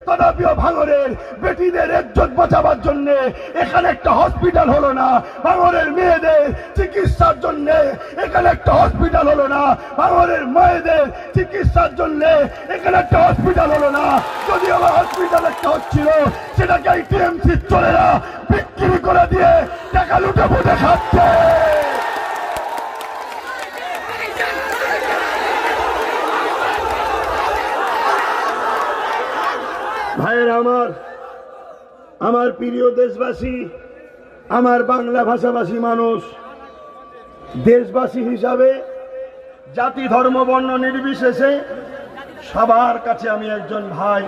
তথাপিও ভাঙড়ের বেটিদের ইজ্জত বাঁচাবার জন্য এখানে একটা হসপিটাল হলো না, ভাঙড়ের মেয়েদের চিকিৎসার জন্য এখানে একটা হসপিটাল হলো না, ভাঙড়ের মায়েদের চিকিৎসার জন্য এখানে একটা হসপিটাল হলো না। যদি আমার হসপিটাল একটা হচ্ছিল সেটাকে এই টিএমসি চলেরা বিক্রি করে দিয়ে টাকা লুটে ফুটে খাচ্ছে। ভাইয়ের আমার প্রিয় দেশবাসী, আমার বাংলা ভাষাভাষী মানুষ, দেশবাসী হিসাবে জাতি ধর্ম বর্ণ নির্বিশেষে সবার কাছে আমি একজন ভাই,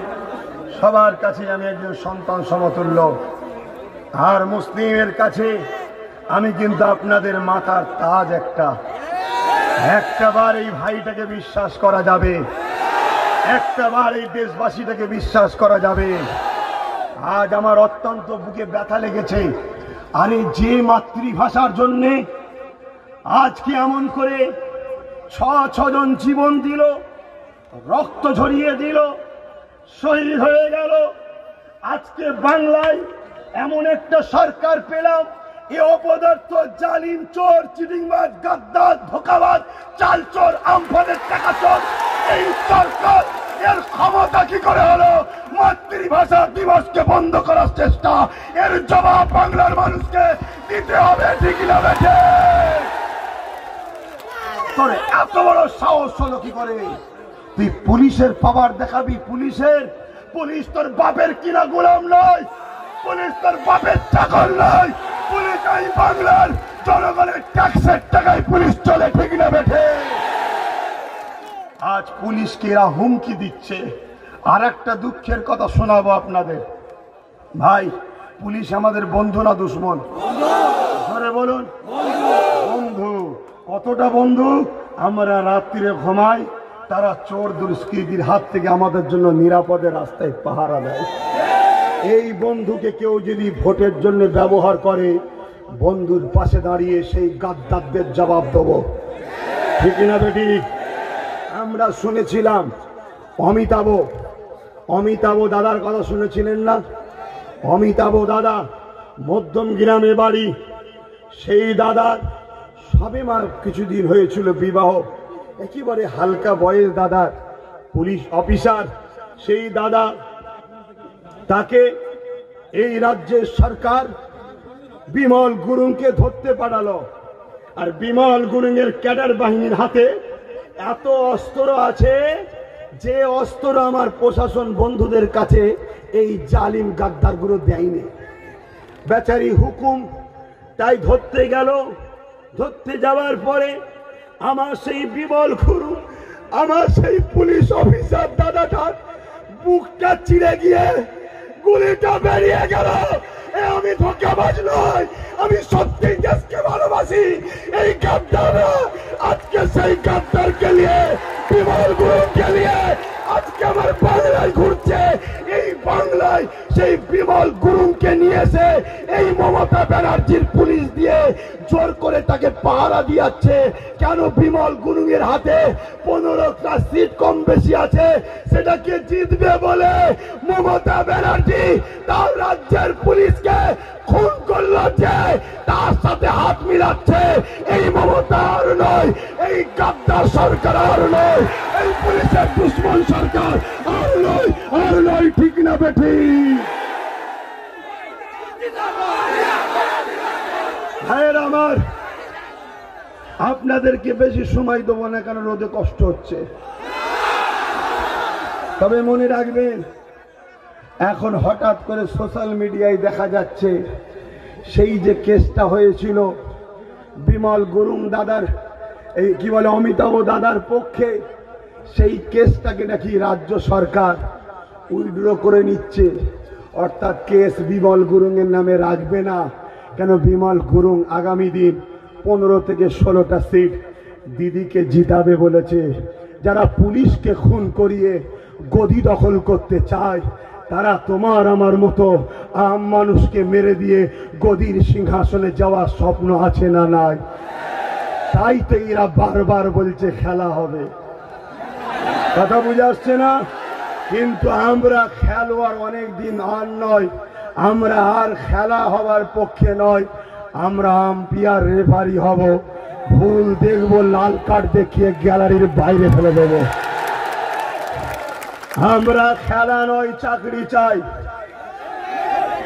সবার কাছে আমি একজন সন্তান সমতুল্য। আর মুসলিমের কাছে আমি কিন্তু আপনাদের মাথার তাজ। একটাবার এই ভাইটাকে বিশ্বাস করা যাবে, একটাবার এই দেশবাসীটাকে বিশ্বাস করা যাবে। আজ আমার অত্যন্ত বুকে ব্যথা লেগেছে। আরে যে মাতৃভাষার জন্যে আজকে এমন করে ছজন জীবন দিল, রক্ত ঝরিয়ে দিল, শহীদ হয়ে গেল। আজকে বাংলায় এমন একটা সরকার পেলাম, এ অপদার্থ জালিম চোর চিটিংবাজ গাদ্দার ধোঁকাবাজ চাল চোর আমফানের টাকা চোর এই সরকার এর ক্ষমতা কি করে হলো মাতৃভাষা দিবসকে বন্ধ করার চেষ্টা? এর জবাব বাংলার মানুষকে দিতে হবে, ঠিক না বেঠে? তোর এত বড় সাহস হলো কি করে? তুই পুলিশের পাওয়ার দেখাবি? পুলিশ তোর বাপের কিনা গোলাম নয়, পুলিশ তোর বাপের চাকর নয়। পুলিশ এই বাংলার জনগণের ট্যাক্সের টাকায় পুলিশ চলে, ঠিক না বেঠে? আজ পুলিশকে এরা হুমকি দিচ্ছে। আর একটা দুঃখের কথা শোনাবো আপনাদের। ভাই, পুলিশ আমাদের বন্ধু না দুশ্মন? ধরে বলুন, বন্ধু। কতটা বন্ধু? আমরা রাত্রিরে ঘুমাই, তারা চোর দুষ্কৃতীর হাত থেকে আমাদের জন্য নিরাপদে রাস্তায় পাহারা দেয়। এই বন্ধুকে কেউ যদি ভোটের জন্য ব্যবহার করে, বন্ধুর পাশে দাঁড়িয়ে সেই গাদ্দারদের জবাব দেব, ঠিক না বেটি? আমরা শুনেছিলাম অমিতাভ দাদার কথা শুনেছিলেন না? অমিতাভ দাদা মধ্যম গ্রামে বাড়ি। সেই দাদার সবে কিছুদিন হয়েছিল বিবাহ। একেবারে হালকা বয়স দাদার, পুলিশ অফিসার। সেই দাদা, তাকে এই রাজ্যের সরকার বিমল গুরুংকে ধরতে পাঠালো। আর বিমল গুরুংয়ের ক্যাডার বাহিনীর হাতে এত অস্ত্র আছে যে অস্ত্র আমার প্রশাসন বন্ধুদের কাছে এই জালিম গাদ্দারগুলো দেয়নি। বেচারি হুকুম তাই ধরতে গেল। ধরতে যাওয়ার পরে আমার সেই বিমল গুরু, আমার সেই পুলিশ অফিসার দাদাটার বুকটা চিড়ে গিয়ে গুলিটা বেরিয়ে গেল। আমি ধোঁকাবাজ নয়, আমি সত্যি দেশকে ভালোবাসি। এই গাদ্দাররা আজকে সেই গাদ্দারকে নিয়ে, বিমল গুরুকে নিয়ে আজকে আমার বাংলায় ঘুরছে। এই বাংলায় সেই বিমল গুরুকে নিয়েছে এই মমতা ব্যানার্জির পুলিশ দিয়ে জোর করে তাকে পাহারা দিয়াচ্ছে। কেন? বিমল গুরুংয়ের হাতে 15টা সিট কম বেশি আছে, সেটাকে জিতবে বলে মমতা ব্যানার্জি তার রাজ্যের পুলিশকে খুন করলো, যে তার সাথে হাত মিলাচ্ছে। এই মমতা আর নয়, এই গাদ্দার সরকার আর নয়, এই পুলিশের দুশ্মন সরকার আর নয়, ঠিক না বেঠি? ভাইয়ের আমার, আপনাদেরকে বেশি সময় দেবো না, কারণ রোদে কষ্ট হচ্ছে। তবে মনে রাখবেন, এখন হঠাৎ করে সোশ্যাল মিডিয়ায় দেখা যাচ্ছে সেই যে কেসটা হয়েছিল বিমল গুরুং দাদার, এই কি বলে অমিতাভ দাদার পক্ষে, সেই কেসটাকে নাকি রাজ্য সরকার উইথড্র করে নিচ্ছে। অর্থাৎ কেস বিমল গুরুং এর নামে রাখবে না। কেন? বিমল গুরুং আগামী দিন 15 থেকে 16টা সিট দিদিকে জিতাবে বলেছে। যারা পুলিশকে খুন করিয়ে গদি দখল করতে চায়, তারা তোমার আমার মতো আম মানুষকে মেরে দিয়ে গদির সিংহাসনে যাওয়ার স্বপ্ন আছে না নাই? তাই তো এরা বারবার বলছে খেলা হবে। কথা বুঝে আসছে না? কিন্তু আমরা খেলোয়াড় অনেক দিন আর নয়, আমরা আর খেলা হবার পক্ষে নয়, আমরা আম্পায়ার রেফারি হব। ভুল দেখবো লাল কার্ড দেখিয়ে গ্যালারির বাইরে ফেলে দেব। আমরা খেলা নয় চাকরি চাই,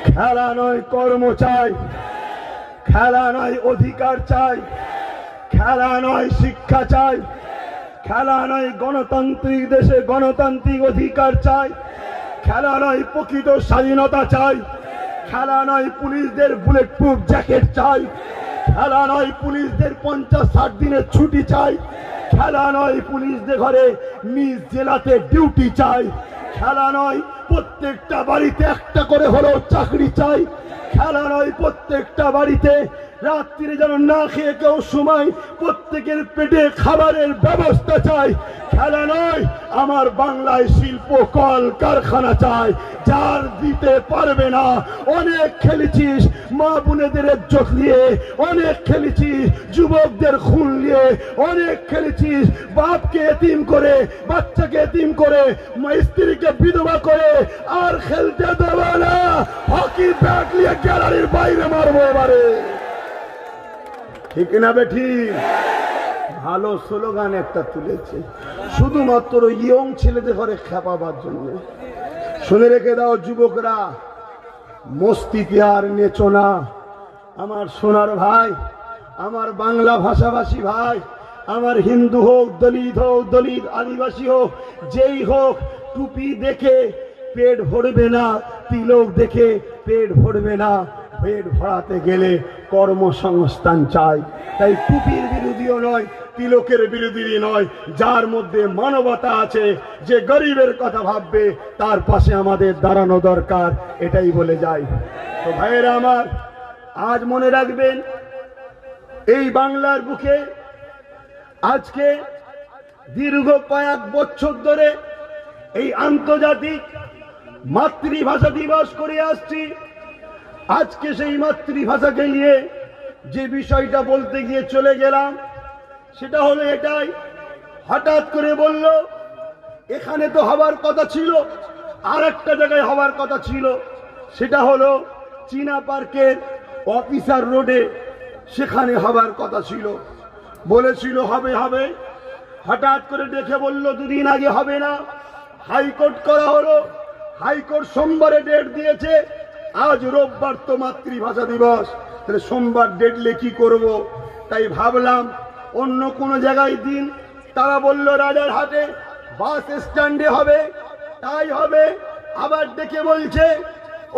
খেলা নয় কর্ম চাই, খেলা নয় অধিকার চাই, খেলা নয় শিক্ষা চাই, খেলা নয় গণতান্ত্রিক দেশে গণতান্ত্রিক অধিকার চাই, খেলা নয় প্রকৃত স্বাধীনতা চাই, খেলা নয় পুলিশদের বুলেট প্রুফ জ্যাকেট চাই, খেলা নয় পুলিশদের 50-60 দিনের ছুটি চাই, খেলা নয় পুলিশদের ঘরে নিজ জেলাতে ডিউটি চাই, খেলা নয় প্রত্যেকটা বাড়িতে একটা করে হলেও চাকরি চাই, খেলা নয় প্রত্যেকটা বাড়িতে রাত্রিরে যেন না খেয়ে কেউ সময় প্রত্যেকের পেটে খাবারের ব্যবস্থা চাই, খেলা নয় আমার বাংলায় শিল্প কল কারখানা চাই। যার দিতে পারবে না, অনেক খেলেছিস মা বোনেদের ইজ্জত নিয়ে, অনেক খেলেছিস যুবকদের খুন নিয়ে, অনেক খেলেছিস বাপকে এতিম করে, বাচ্চাকে এতিম করে, স্ত্রীকে বিধবা করে। আর খেলতে দেবে না, হকি ব্যাট নিয়ে গ্যালারির বাইরে মারবো এবারে। ঠিক না বেঠি? ভালো স্লোগান একটা তুলেছে, শুধুমাত্র ইয়ং ছেলেদের ঘরে খেপাবার জন্য। শুনে রেখে দাও যুবকরা, মস্তিতে আর নেচো না। আমার সোনার ভাই, আমার বাংলা ভাষাভাষী ভাই, আমার হিন্দু হোক, দলিত আদিবাসী হোক, যেই হোক, টুপি দেখে পেট ভরবে না, তিলক দেখে পেট ভরবে না। পেট ভরাতে গেলে কর্মসংস্থান চাই। তাই টুপির বিরোধীও নয়, তিলকের বিরোধী নয়, যার মধ্যে মানবতা আছে, যে গরিবের কথা ভাববে, তার পাশে আমাদের দাঁড়ানো দরকার, এটাই বলে যাই। তো ভাইয়েরা আমার, আজ মনে রাখবেন, এই বাংলার বুকে আজকে দীর্ঘ কয়েক বছর ধরে এই আন্তর্জাতিক মাতৃভাষা দিবস করে আসছি। আজকে সেই মাতৃভাষাকে নিয়ে যে বিষয়টা বলতে গিয়ে চলে গেলাম, সেটা হলো এটাই, হঠাৎ করে বলল এখানে তো হবার কথা ছিল, আর একটা জায়গায় হবার কথা ছিল, সেটা হলো চীনা পার্কের অফিসার রোডে, সেখানে হবার কথা ছিল। বলেছিল হবে হবে, হঠাৎ করে দেখে বলল দুদিন আগে হবে না, হাইকোর্ট করা হলো, হাইকোর্ট সোমবারে ডেট দিয়েছে। আজ রোববার তো মাতৃভাষা দিবস, তাহলে সোমবার ডেটলে কি করব? তাই ভাবলাম অন্য কোনো জায়গায় দিন। তারা বলল রাজারহাটে বাস স্ট্যান্ডে হবে, তাই হবে। আবার ডেকে বলছে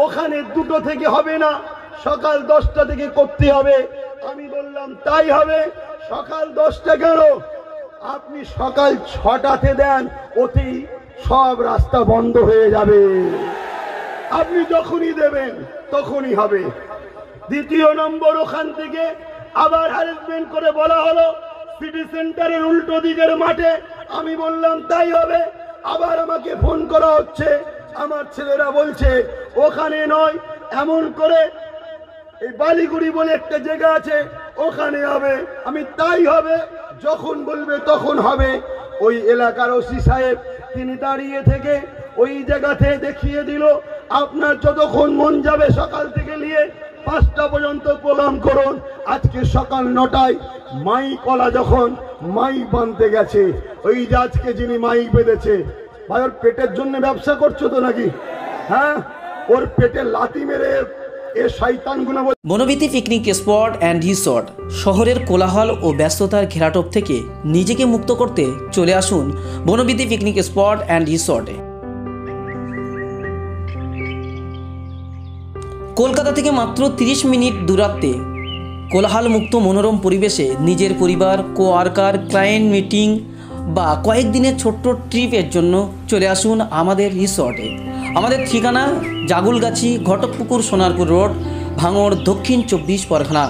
ওখানে 2টো থেকে হবে না, সকাল 10টা থেকে করতে হবে। আমি বললাম তাই হবে, সকাল 10টা কেন? আপনি সকাল 6টাতে দেন, ওতেই সব রাস্তা বন্ধ হয়ে যাবে। আপনি যখনই দেবেন তখনই হবে। দ্বিতীয় নম্বর, ওখান থেকে আবার হ্যারাসমেন্ট করে বলা হলো সিটি সেন্টারের উল্টো দিকের মাঠে। আমি বললাম তাই হবে। আবার আমাকে ফোন করা হচ্ছে, আমার ছেলেরা বলছে ওখানে নয়, এমন করে এই বালিগুড়ি বলে একটা জায়গা আছে, ওখানে হবে। আমি তাই হবে, যখন বলবে তখন হবে। ওই এলাকার ওসি সাহেব তিনি দাঁড়িয়ে থেকে ওই জায়গাতে দেখিয়ে দিল, আপনার যতক্ষণ মন যাবে সকাল থেকে নিয়ে 5টা পর্যন্ত প্রোগ্রাম করুন। আজকে সকাল 9টায় মাইকলা যখন মাইক বাঁধতে গেছে, ওই যে আজকে যিনি মাইক বেঁধেছে, ভাই ওর পেটের জন্য ব্যবসা করছো তো নাকি? হ্যাঁ, ওর পেটে লাথি মেরে এ শয়তানগুলো। Banabithi picnic spot and resort শহরের কোলাহল ও ব্যস্ততার ঘেরাটোপ থেকে নিজেকে মুক্ত করতে চলে আসুন বনবিথী পিকনিক স্পট অ্যান্ড রিসর্টে। কলকাতা থেকে মাত্র 30 মিনিট দূরত্বে কোলাহল মুক্ত মনোরম পরিবেশে নিজের পরিবার, কোয়ার্কার, ক্লায়েন্ট মিটিং বা কয়েকদিনের ছোট্ট ট্রিপের জন্য চলে আসুন আমাদের রিসর্টে। আমাদের ঠিকানা জাগুলগাছি, ঘটকপুকুর, সোনারপুর রোড, ভাঙড়, দক্ষিণ 24 পরগনা।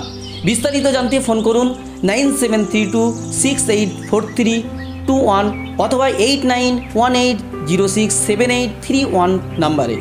বিস্তারিত জানতে ফোন করুন 9732684321 অথবা 8918067831 নাম্বারে।